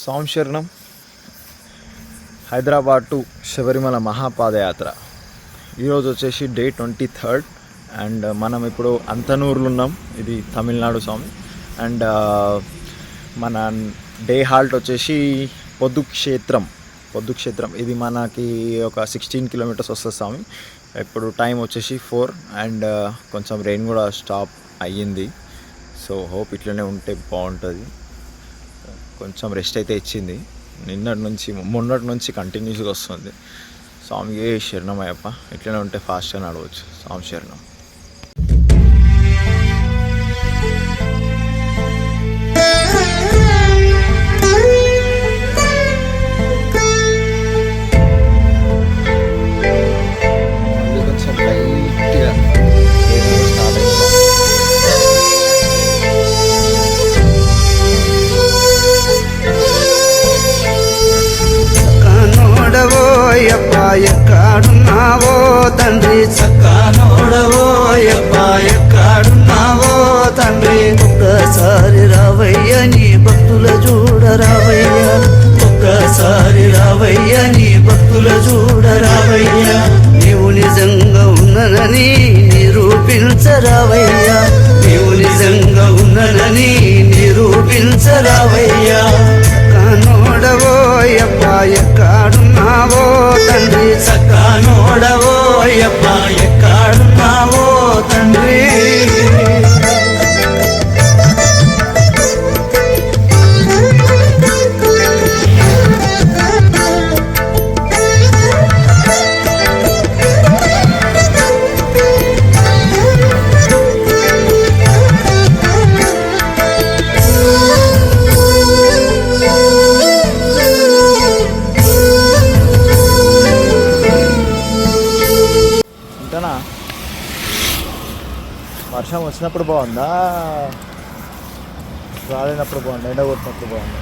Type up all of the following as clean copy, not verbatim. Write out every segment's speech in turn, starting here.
సంశరణం Hyderabad to Sabarimala మహాపాదయాత్ర. ఈరోజు వచ్చేసి day 23rd and మనం ఇప్పుడు అంతనూరులో ఉన్నాం. ఇది తమిళనాడు స్వామి. అండ్ మన డే హాల్ట్ వచ్చేసి పొద్దుక్షేత్రం. ఇది మనకి ఒక 16 కిలోమీటర్స్ వస్తుంది స్వామి. ఇప్పుడు టైం వచ్చేసి 4 అండ్ కొంచెం రెయిన్ కూడా స్టాప్ అయ్యింది. సో హోప్ ఇట్లనే ఉంటే బాగుంటుంది. కొంచెం రెస్ట్ అయితే ఇచ్చింది. మొన్నటి నుంచి కంటిన్యూస్గా వస్తుంది. స్వామియే శరణం అయ్యప్ప. ఇట్లనే ఉంటే ఫాస్ట్గా నడవచ్చు. స్వామి శరణం. ఎక్కడున్నావో తండ్రి చక్కనోడవో ఎక్కడున్నావో తండ్రి ఒక్కసారి రావయ్య నీ భక్తుల చూడరావయ్య ఒక్కసారి రావయ్య నీ భక్తుల చూడరావయ్య నీవు నిజంగా ఉన్ననని నిరూపించరావయ్య నీవు నిజంగా ఉన్ననని నిరూపించరావయ్య చక్కనోడవో ఎక్కడున్నావో తండ్రి చక్కనోడవో ఎక్కడున్నావో తండ్రి. వర్షం వచ్చినప్పుడు బాగుందా, రాలేనప్పుడు బాగుందా, ఎండ కొట్టినప్పుడు బాగుందా?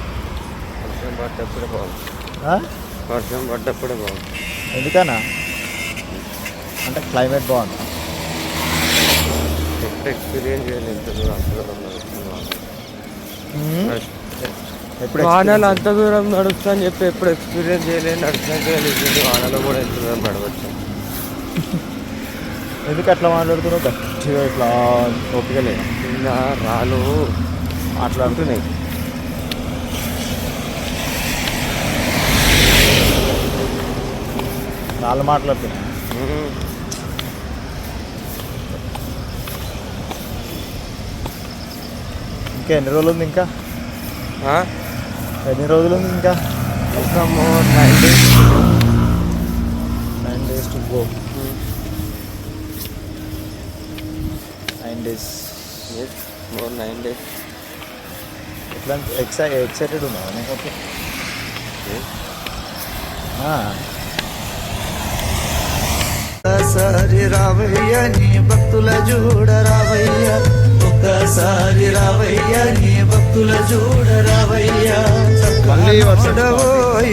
వర్షం పడ్డప్పుడే బాగుంది. వర్షం పడ్డప్పుడే బాగుంది. ఎందుకనా? అంటే క్లైమేట్ బాగుందా? ఎప్పుడు ఎక్స్పీరియన్స్ చేయలేదు. ఎప్పుడు వానలు అంత దూరం నడుస్తా అని చెప్పి ఎప్పుడు ఎక్స్పీరియన్స్ చేయలేదు. నడుస్తాక వానలో కూడా ఎంత దూరం పడవచ్చు. ఎందుకు అట్లా మాట్లాడుతున్నావు? గట్టిగా ఇట్లా ఓపిక లేదు. కింద రాళ్ళు మాట్లాడుతున్నాయి. రాళ్ళు మాట్లాడుతున్నాయి. ఇంకా ఎన్ని రోజులు ఉంది? ఎన్ని రోజులు ఉంది? ఇంకా 9 days to go. 9 days. Yes, more 9 days. ఎట్లా ఎక్సైటెడ్ ఉన్నావా? నేను ఓకే. ఒక్కసారి రావయ్య నీ భక్తుల చూడరావయ్య ఒక్కసారి రావయ్య నీ భక్తుల చూడరావయ్య చక్కనోడవో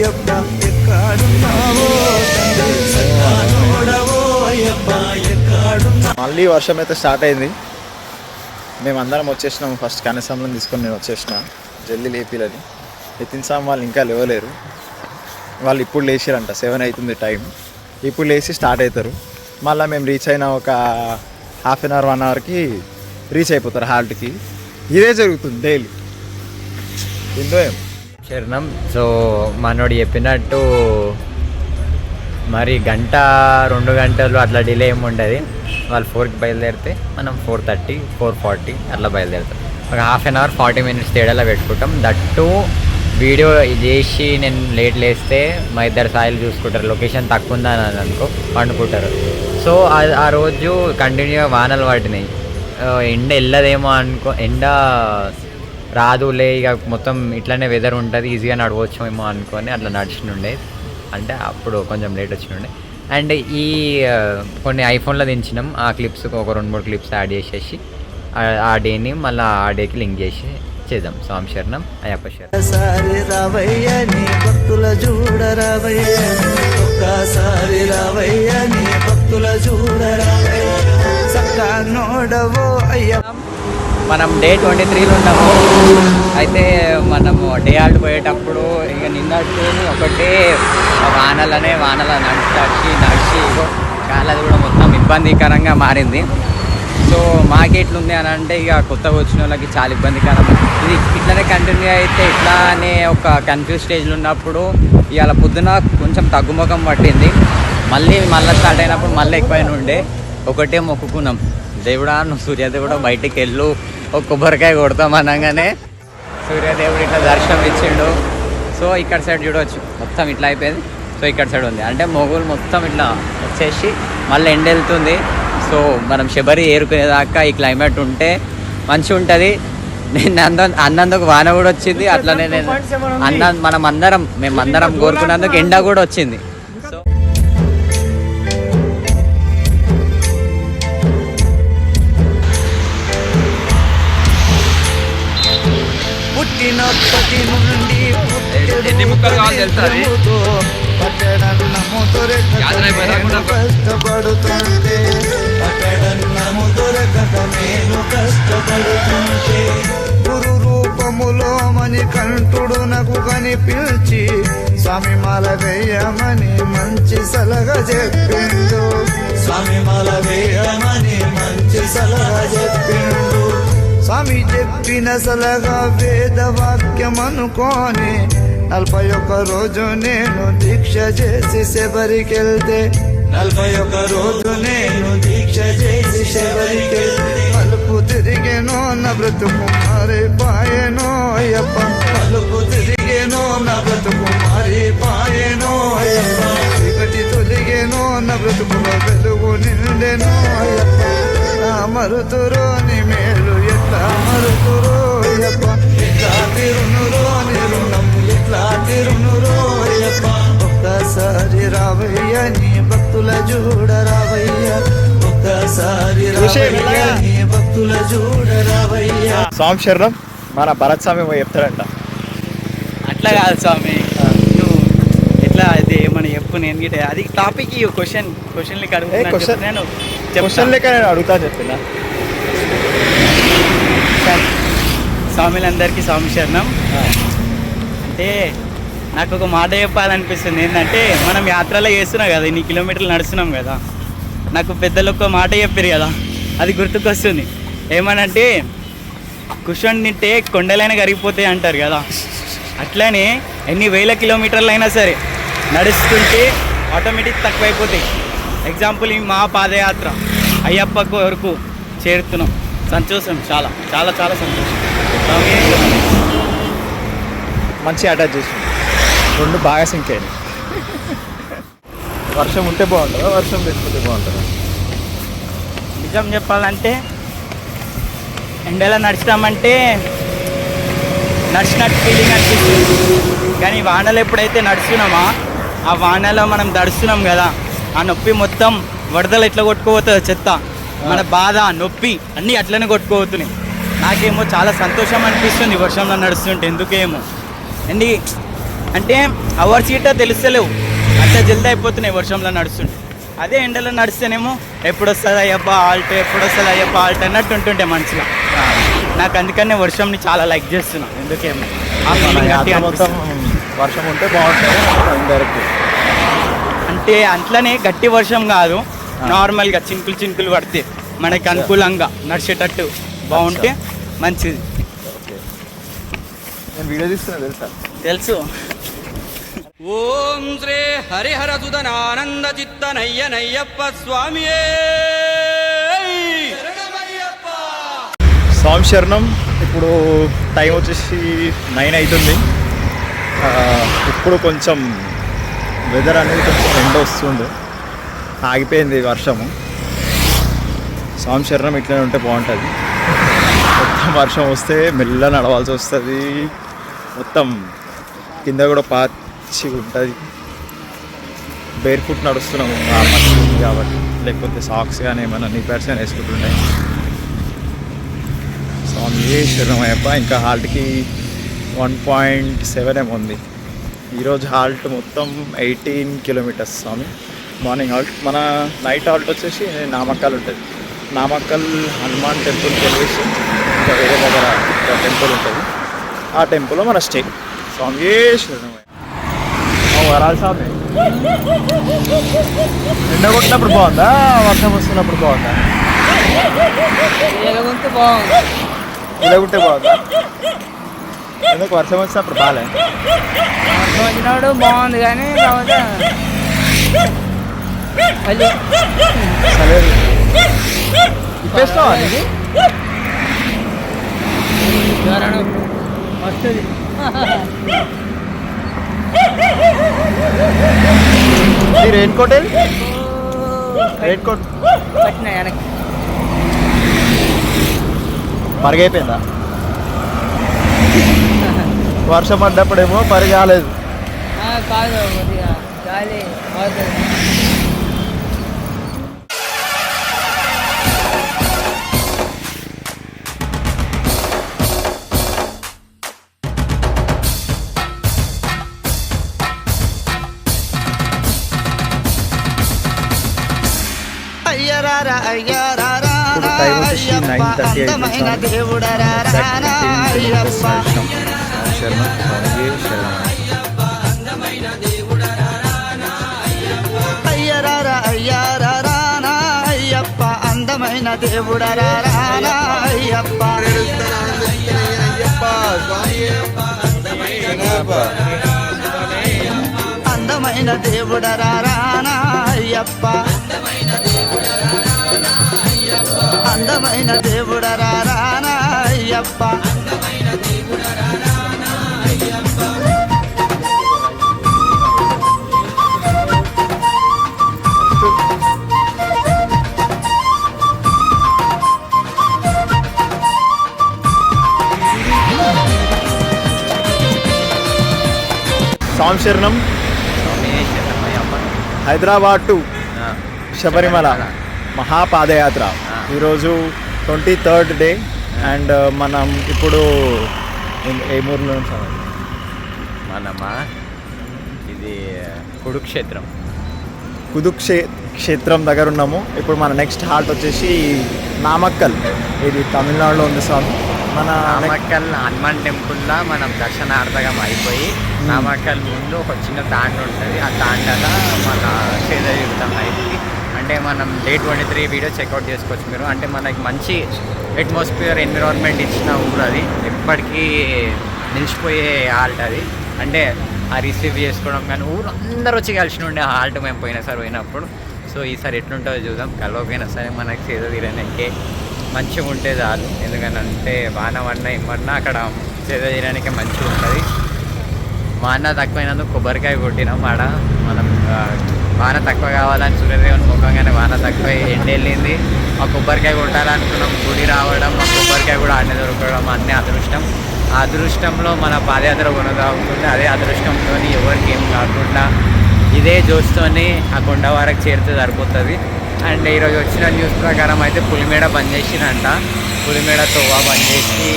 ఎక్కడున్నావో తండ్రి చక్కనోడవో ఎక్కడున్నావో. మళ్ళీ వర్షం అయితే స్టార్ట్ అయింది. మేమందరం వచ్చేసినాము. ఫస్ట్ కనీసంలో తీసుకొని నేను వచ్చేసిన జల్దీ లేపిలని. నితిన్ సామ్ వాళ్ళు ఇంకా లేవలేరు. వాళ్ళు ఇప్పుడు లేచారంట. 7 అవుతుంది టైం. ఇప్పుడు లేచి స్టార్ట్ అవుతారు. మళ్ళీ మేము రీచ్ అయిన ఒక హాఫ్ అన్ అవర్ 1 అవర్కి రీచ్ అయిపోతారు హాల్ట్కి. ఇదే జరుగుతుంది డైలీ. ఏందో ఏం శరణం. సో మనోడు చెప్పినట్టు మరి 1-2 గంటలు అట్లా డిలే ఏమి ఉండదు. వాళ్ళు 4కి బయలుదేరితే మనం 4:30 4:40 అట్లా బయలుదేరుతాం. ఒక హాఫ్ అన్ అవర్ 40 minutes తేడాలో పెట్టుకుంటాం. దట్టు వీడియో చేసి నేను లేట్ లేస్తే మా ఇద్దరు సాయిలు చూసుకుంటారు. లొకేషన్ తక్కువ ఉందని అనుకో పండుకుంటారు. సో ఆ రోజు కంటిన్యూగా వానలు పడినాయి. ఎండ వెళ్ళదేమో ఎండ రాదులే, ఇక మొత్తం ఇట్లానే వెదర్ ఉంటుంది, ఈజీగా నడవచ్చేమో అనుకొని అట్లా నడిచినుండే. అంటే అప్పుడు కొంచెం లేట్ వచ్చినుండే. అండ్ ఈ కొన్ని ఐఫోన్లో దించినాం. ఆ క్లిప్స్ ఒక 2-3 క్లిప్స్ యాడ్ చేసేసి ఆ డేని మళ్ళీ ఆ డేకి లింక్ చేసి చేద్దాం. స్వామి శరణం అయ్యప్ప శరణం. ఒక్కసారి రావయ్య నీ భక్తుల చూడరావయ్య ఒక్కసారి రావయ్య నీ భక్తుల చూడరావయ్య చక్కనోడవో అయ్యప్ప. మనం డే 23లో ఉన్నాము. అయితే మనము డే హాల్ట్ పోయేటప్పుడు ఇక నిన్నట్టు ఒకటే వానల నడిచి కాలది కూడా మొత్తం ఇబ్బందికరంగా మారింది. సో మాకు ఎట్లుంది అని అంటే ఇక కొత్తగా వచ్చిన వాళ్ళకి చాలా ఇబ్బందికరం. ఇది ఇట్లనే కంటిన్యూ అయితే ఇట్లా అనే ఒక కన్ఫ్యూజ్ స్టేజ్లో ఉన్నప్పుడు ఇవాళ పొద్దున కొంచెం తగ్గుముఖం పట్టింది. మళ్ళీ స్టార్ట్ అయినప్పుడు మళ్ళీ ఎక్కువైనా ఉండే ఒకటే మొక్కుకున్నాం, దేవుడా నువ్వు సూర్యదేవుడు బయటికి వెళ్ళు, ఒక కొబ్బరికాయ కొడతాం అనగానే సూర్యదేవుడు ఇట్లా దర్శనం ఇచ్చిండు. సో ఇక్కడ సైడ్ చూడవచ్చు మొత్తం ఇట్లా అయిపోయింది. సో ఇక్కడ సైడ్ ఉంది అంటే మొగులు మొత్తం ఇట్లా వచ్చేసి మళ్ళీ ఎండ వెళ్తుంది. సో మనం శబరి ఏరుకునేదాకా ఈ క్లైమేట్ ఉంటే మంచిగా ఉంటుంది. నేను అన్నందుకు వాన కూడా వచ్చింది, అట్లనే నేను మేమందరం కోరుకున్నందుకు ఎండ కూడా వచ్చింది. సో పుట్టినప్పటి నుండి ఎన్ని ముక్కలు కావాలి తెలుసా అది? పట్టడన్నము దొరకక కష్టపడుతుంటే పట్టడన్నము దొరకక నేను కష్టపడుతుంటే గురు రూపములో మణికంఠుడు నాకు కనిపించి స్వామి మాల వేయమని మంచి సలహా చెప్పిండు. స్వామి మాల వేయమని మంచి సలహా చెప్పిండు. స్వామి చెప్పిన సలహా వేద వాక్యం అనుకోని 41 రోజు నేను దీక్ష చేసి శబరికెళ్తే 41 రోజు నేను దీక్ష చేసి శబరికెళ్తే మలుపు తిరిగేనో నా బ్రతుకు మారిపాయెనో అయ్యప్ప, మలుపు తిరిగేనో నా బ్రతుకు మారిపాయెనో అయ్యప్ప, చీకటి తొలిగేనో నా బ్రతుకులో వెలుగు నిండెనో అయ్యప్ప, నా మరుతురో నీ మేలు ఎట్లా మరుతురో అయ్యప్ప, ఎట్లా తిరునురో నీ రుణం ఎట్లా తిరునురో అయ్యప్ప, ఒక్కసారి రావయ్య నీ భక్తుల చూడ రావయ్య, ఒక్కసారి రావయ్య నీ భక్తుల చూడ రావయ్య. స్వామి శరణం. మన భరత్ స్వామి చెప్తాడంట. అట్లా కాదు స్వామి, నువ్వు ఎట్లా అది ఏమని చెప్పు. నేను గిట్ట అది టాపిక్ క్వశ్చన్ లెక్క అడుగుతున్నాను. క్వశ్చన్ లెక్క నేను అడుగుతా చెప్పిన. స్వామిలందరికీ స్వామి శరణం. అంటే నాకు ఒక మాట చెప్పాలనిపిస్తుంది. ఏంటంటే మనం యాత్రలో చేస్తున్నాం కదా, ఇన్ని కిలోమీటర్లు నడుస్తున్నాం కదా, నాకు పెద్దలు ఒక మాట చెప్పారు కదా, అది గుర్తుకొస్తుంది. ఏమనంటే కుషన్ తింటే కొండలైనా కరిగిపోతాయి అంటారు కదా, అట్లానే ఎన్ని వేల కిలోమీటర్లు అయినా సరే నడుస్తుంటే ఆటోమేటిక్ తక్కువైపోతాయి. ఎగ్జాంపుల్ ఈ మా పాదయాత్ర అయ్యప్పకు వరకు చేరుతున్నాం. సంతోషం, చాలా చాలా చాలా సంతోషం. మంచి అటాచ్ చేసి రెండు బాగా సింక్ అయ్యాయి. వర్షం ఉంటే బాగుంటుందా, వర్షం లేకపోతే బాగుంటుందా? నిజం చెప్పాలంటే ఎండలో నడుస్తామంటే నడిచినట్టు ఫీలింగ్ అనిపిస్తుంది. కానీ వానలు ఎప్పుడైతే నడుస్తున్నామో ఆ వానలో మనం దడుస్తున్నాం కదా, ఆ నొప్పి మొత్తం వరదలు ఎట్లా కొట్టుకోపోతుందో చెత్త, మన బాధ నొప్పి అన్నీ అట్లనే కొట్టుకోపోతున్నాయి. నాకేమో చాలా సంతోషం అనిపిస్తుంది వర్షంలో నడుస్తుంటే. ఎందుకేమో అంటే అవర్స్ గిట్ట తెలుస్తలేవు, అంత జల్దీ అయిపోతున్నాయి వర్షంలో నడుస్తుంటే. అదే ఎండలో నడిస్తేనేమో ఎప్పుడు వస్తుంది అయ్యప్ప ఆల్ట్, ఎప్పుడు వస్తుంది అయ్యప్ప ఆల్ట్ అన్నట్టు ఉంటుంటే మనసులో. నాకు అందుకనే వర్షంని చాలా లైక్ చేస్తున్నాను. ఎందుకేమో మొత్తం వర్షం ఉంటే బాగుంటుంది డైరెక్ట్. అంటే అట్లనే గట్టి వర్షం కాదు, నార్మల్గా చినుకులు చినుకులు పడితే మనకి అనుకూలంగా నడిచేటట్టు బాగుంటే మంచిది. నేను వీడియో తీస్తున్నా తెలుసా? తెలుసు. ఓం శ్రీ హరిహర సుధనానంద చిత్తనయ్యనయ్యప్ప స్వామి స్వామి శరణం. ఇప్పుడు టైం వచ్చేసి 9 అవుతుంది. ఇప్పుడు కొంచెం వెదర్ అనేది కొంచెం ఎండ వస్తుంది, ఆగిపోయింది వర్షము. స్వామి శరణం ఇట్లనే ఉంటే బాగుంటుంది. మొత్తం వర్షం వస్తే మెల్ల నడవాల్సి వస్తుంది, మొత్తం కింద కూడా పాచి ఉంటుంది. బేర్ ఫుట్ నడుస్తున్నాము కాబట్టి, లేకపోతే సాక్స్ కానీ ఏమైనా నిపర్స్ కానీ వేసుకుంటుండే. స్వామి శరణం అయ్యప్ప. ఇంకా హాల్ట్కి 1.7 ఏమో ఉంది. ఈరోజు హాల్ట్ మొత్తం 18 కిలోమీటర్స్ స్వామి. Morning halt. మన నైట్ హాల్ట్ వచ్చేసి నామక్కల్ ఉంటుంది. నామక్కల్ హనుమాన్ టెంపుల్కి వెళ్ళేసి ఇంకా వేరే దగ్గర ఒక టెంపుల్ ఉంటుంది, ఆ టెంపుల్లో మన స్టే. స్వామి వరాల స్వామి. ఎండ కొట్టినప్పుడు బాగుందా, వర్షం వస్తున్నప్పుడు బాగుందా? ఎలాగుంటే బాగుంది. ఇలాగుంటే బాగుందా? ఎందుకు వర్షం వచ్చినప్పుడు బాగాలే? వర్షం వచ్చినప్పుడు బాగుంది కానీ కాకపోతే మళ్ళీ సరే ఇప్పేస్తావా నీకు? జ్వరం వస్తుంది. ఈ రెయిన్ కోట్ ఏది? రెయిన్ కోట్ పట్టిన వెనక్కి పరిగైపోయిందా? వర్షం పడ్డప్పుడేమో పరిగాలేదు. కాదు కొద్దిగా గాలి అవుతుంది. అయ్యరారా అయ్యరారా ఇప్పుడు టైం వచ్చేసి 9:30 అందమైన దేవుడరా అయ్యప్ప. శరణం స్వామియే శరణం. అయ్యరారా అయ్యరారా అయ్యప్ప అందమైన దేవుడరా అయ్యప్ప. అందమైన దేవుడరా అయ్యప్ప. అందమైన దేవుడరా అయ్యప్ప. స్వామి శరణం. హైదరాబాద్ టు శబరిమల మహాపాదయాత్ర ఈరోజు 23rd డే. అండ్ మనం ఇప్పుడు ఏ ఊర్లో ఉంటాం? మనమా ఇది క్షేత్రం దగ్గర ఉన్నాము. ఇప్పుడు మన నెక్స్ట్ హాల్ట్ వచ్చేసి నామక్కల్, ఇది తమిళనాడులో ఉంది స్వామి. మన నామక్కల్ హనుమాన్ టెంపుల్లో మనం దర్శనార్థకం అయిపోయి నామక్కల్ ముందు ఒక చిన్న తాండ ఉంటుంది. ఆ తాండలో మన సేదయుక్తం అయింది. అంటే మనం డే 23 వీడియో చెక్అవుట్ చేసుకోవచ్చు మీరు. అంటే మనకి మంచి అట్మాస్ఫియర్ ఎన్విరాన్మెంట్ ఇచ్చిన ఊరు అది. ఎప్పటికీ నిలిచిపోయే హాల్ట్ అది. అంటే ఆ రిసీవ్ చేసుకోవడం కానీ ఊరు అందరూ వచ్చి కలిసి ఉండే హాల్ట్ మేము పోయినసారి పోయినప్పుడు. సో ఈసారి ఎట్లుంటుందో చూద్దాం. కలవకపోయినా సరే మనకి సేద తీరడానికి మంచిగా ఉంటే చాలు. ఎందుకంటే వాన వన్న ఏమన్నా అక్కడ సేద తీయడానికి మంచిగా ఉంటుంది. వాన తక్కువైనందుకు కొబ్బరికాయ కొట్టినాం ఆడ. మనం వాన తక్కువ కావాలని సూర్యదేవుని ముఖంగానే వాన తక్కువ ఎండెళ్ళింది. ఆ కొబ్బరికాయ కొట్టాలనుకున్నాం, గుడి రావడం, ఆ కొబ్బరికాయ కూడా ఆడనే దొరకడం అన్నీ అదృష్టం. ఆ అదృష్టంలో మన పాదయాత్ర కొనసాగుతుంది. అదే అదృష్టంతో ఎవరికి ఏం కాకుండా ఇదే జోష్తోని ఆ కొండ వరకు చేరితే సరిపోతుంది. అండ్ ఈరోజు వచ్చిన న్యూస్ ప్రకారం అయితే పులిమేడ బంద్ చేసినంట. పులిమేడ తోవ బంద్ చేసి,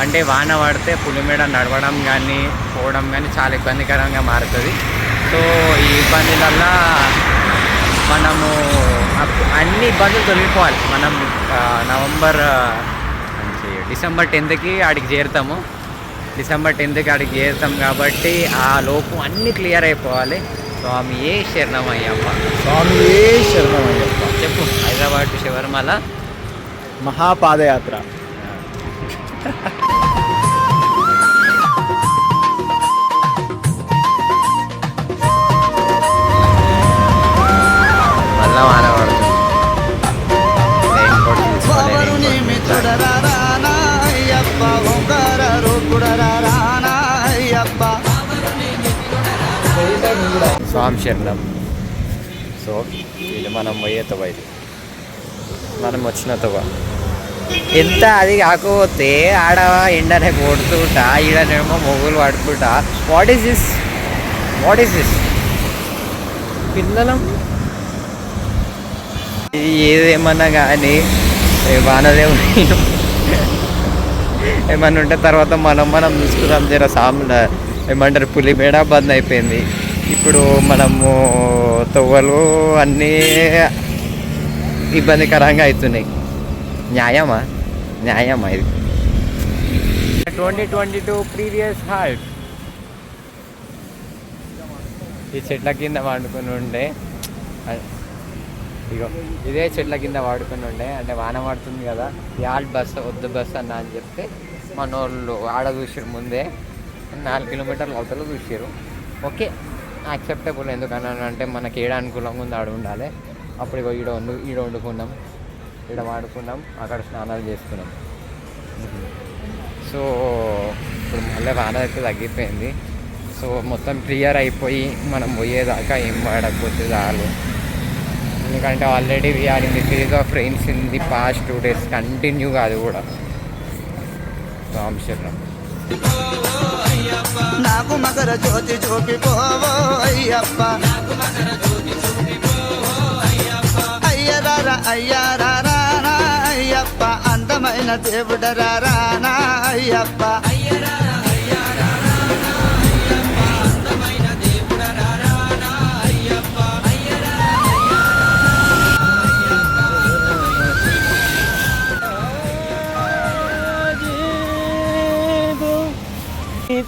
అంటే వాన పడితే పులిమేడ నడవడం కానీ పోవడం కానీ చాలా ఇబ్బందికరంగా మారుతుంది. సో ఈ ఇబ్బందులల్లో మనము అన్ని ఇబ్బందులు తొలగిపోవాలి. మనం డిసెంబర్ 10కి ఆడికి చేరుతాము. డిసెంబర్ 10కి ఆడికి చేరుతాం కాబట్టి ఆ లోపు అన్నీ క్లియర్ అయిపోవాలి. స్వామి ఏ శరణమయ్యప్ప. స్వామి ఏ శరణమయ్యప్ప. చెప్పు. హైదరాబాద్ టు శబరిమల మహాపాదయాత్ర. మళ్ళా వాన పడుతుంది. రెయిన్ కోట్ తీసుకోవాలి. అయ్యప్ప ఓంకార రూపుడరా అయ్యప్ప. స్వామి శరణం. సో ఇది మనం పోయే తవ్వ, ఇది మనం వచ్చిన తవ్వ. ఎంత అది కాకపోతే ఆడ ఎండనే కొడుతుంటా, ఈడనేమో మొగులు పడుకుంటా. వాట్ ఈస్ దిస్ పిల్లలం. ఏదేమన్నా కానీ వానదేవుని ఏమన్నా ఉంటే తర్వాత మనం చూసుకుందాం. జర సాముల ఏమంటారు, పులిమేడ బంద్ అయిపోయింది. ఇప్పుడు మనము తవ్వలు అన్నీ ఇబ్బందికరంగా అవుతున్నాయి. న్యాయమా? న్యాయం ఇది. 2022 ప్రీవియస్ హాల్ట్. ఈ చెట్ల కింద వాడుకుని ఉండే, ఇగో ఇదే చెట్ల కింద వాడుకుని ఉండే. అంటే వాన పడుతుంది కదా, ఈ హాల్ట్ బస్ వద్దు బస్ అన్న అని చెప్తే మన వాళ్ళు ఆడ చూసారు. ముందే 4 కిలోమీటర్లు అవతల చూసారు. Okay, acceptable. ఎందుకన్నా అంటే మనకి ఏడ అనుకూలంగా ఉంది ఆడ ఉండాలి. అప్పుడు ఇగో ఈడ వండుకున్నాం, ఈడ వాడుకున్నాం, అక్కడ స్నానాలు చేసుకున్నాం. సో ఇప్పుడు మళ్ళీ వాన అయితే తగ్గిపోయింది. సో మొత్తం క్లియర్ అయిపోయి మనం పోయేదాకా ఏం వాడకపోతే చాలు. ఎందుకంటే already we're in the phase of rains in the past 2 days కంటిన్యూగా. అది కూడా రామశరణం. నాకు మకర జ్యోతి చూపిపోవో అయ్యప్ప, అయ్యరారా అయ్యారారా అయ్యప్ప, అందమైన దేవుడరారా అయ్యప్ప.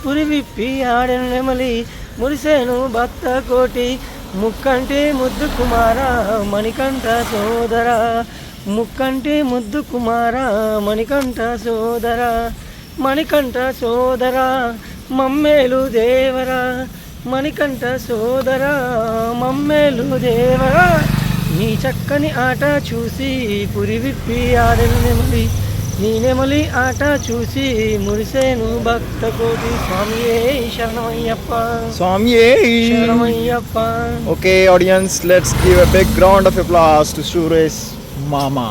పురి విప్పి ఆడెను నెమలి మురిసేను భక్త కోటి, ముక్కంటి ముద్దు కుమార మణికంఠ సోదర, ముక్కంటి ముద్దు కుమార మణికంఠ సోదర, మణికంఠ సోదర మమ్మేలు దేవరా, మణికంఠ సోదర మమ్మేలు దేవరా. నీ చక్కని ఆట చూసి పురి విప్పి ఆడెను నెమలి, నీ నెమలి ఆట చూసి మురిసేను భక్త కోటి. స్వామియే శరణమయ్యప్ప, స్వామియే శరణమయ్యప్ప. Okay, audience, let's give a big round of applause to Suresh Mama.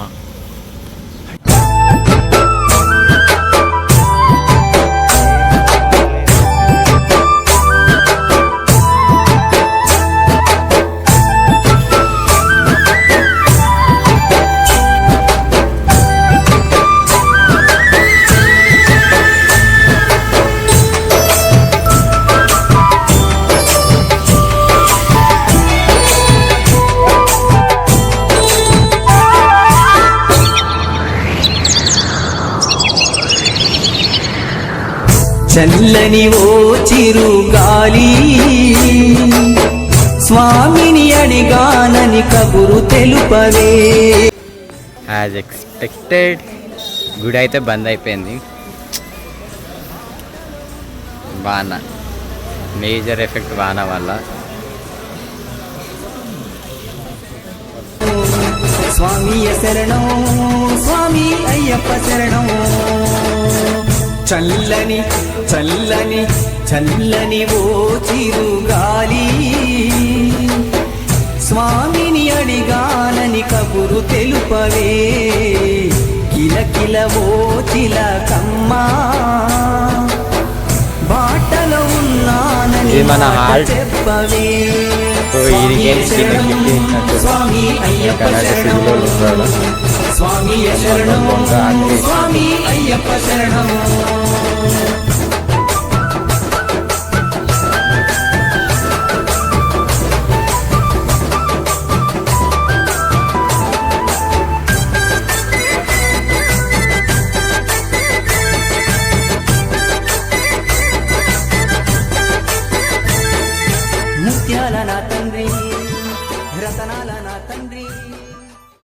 చల్లని ఓ చిరుగాలి స్వామిని అడిగానని కబురు తెలుపవే. యాజ్ ఎక్స్పెక్టెడ్ గుడి అయితే బంద్ అయిపోయింది. వాన, మేజర్ ఎఫెక్ట్ వాన వల్ల. స్వామి శరణం, స్వామి అయ్యప్ప శరణం. చల్లని చల్లని చల్లని ఓ చిరుగాలి స్వామిని అడిగానని కబురు తెలుపవే. కిలకిల ఓ చిలకమ్మా బాటలో ఉన్నానని మన హాల్ట్. చెప్పవే. సో స్వామి అయ్యప్ప శరణం, స్వామి శరణం, స్వామి అయ్యప్ప శరణం.